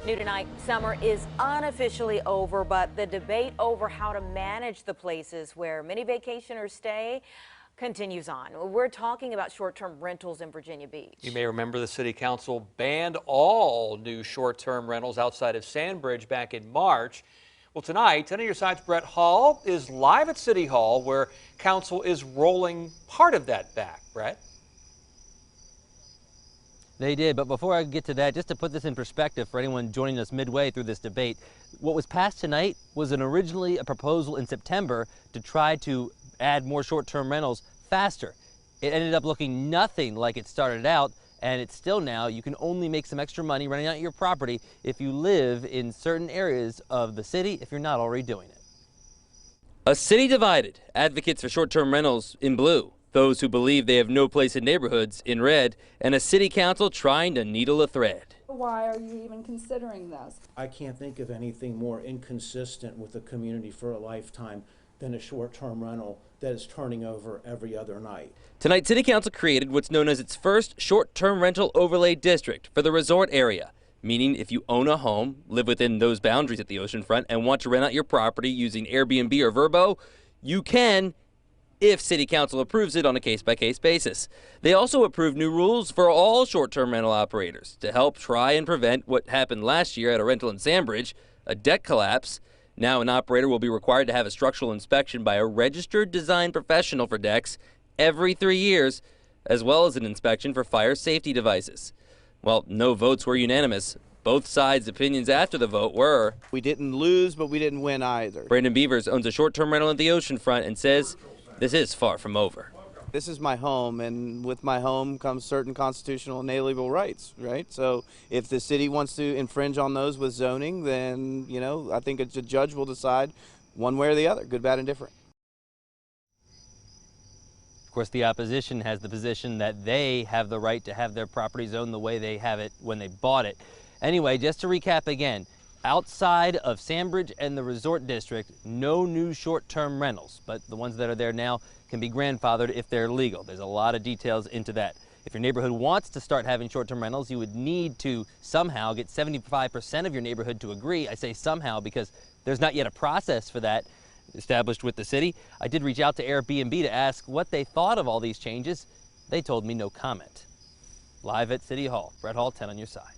New tonight, summer is unofficially over, but the debate over how to manage the places where many vacationers stay continues on. We're talking about short-term rentals in Virginia Beach. You may remember the city council banned all new short-term rentals outside of Sandbridge back in March. Well, tonight, 10 on your side's Brett Hall is live at City Hall, where council is rolling part of that back. Brett? They did, but before I get to that, just to put this in perspective for anyone joining us midway through this debate, what was passed tonight was originally a proposal in September to try to add more short-term rentals faster. It ended up looking nothing like it started out, and it's still now. You can only make some extra money renting out your property if you live in certain areas of the city, if you're not already doing it. A city divided. Advocates for short-term rentals in blue. Those who believe they have no place in neighborhoods in red, and a city council trying to needle a thread. Why are you even considering this? I can't think of anything more inconsistent with a community for a lifetime than a short-term rental that is turning over every other night. Tonight, City Council created what's known as its first short-term rental overlay district for the resort area, meaning if you own a home, live within those boundaries at the oceanfront, and want to rent out your property using Airbnb or Vrbo, you can, if City Council approves it on a case-by-case basis. They also approved new rules for all short-term rental operators to help try and prevent what happened last year at a rental in Sandbridge, a deck collapse. Now an operator will be required to have a structural inspection by a registered design professional for decks every 3 years, as well as an inspection for fire safety devices. Well, no votes were unanimous. Both sides' opinions after the vote were. We didn't lose, but we didn't win either. Brandon Beavers owns a short-term rental at the oceanfront and says this is far from over. This is my home, and with my home comes certain constitutional and inalienable rights, right? So if the city wants to infringe on those with zoning, then, you know, I think a judge will decide one way or the other, good, bad, and different. Of course, the opposition has the position that they have the right to have their property zoned the way they have it when they bought it. Anyway, just to recap again, outside of Sandbridge and the resort district, no new short-term rentals, but the ones that are there now can be grandfathered if they're legal. There's a lot of details into that. If your neighborhood wants to start having short-term rentals, you would need to somehow get 75% of your neighborhood to agree. I say somehow because there's not yet a process for that established with the city. I did reach out to Airbnb to ask what they thought of all these changes. They told me no comment. Live at City Hall, Brett Hall, 10 on your side.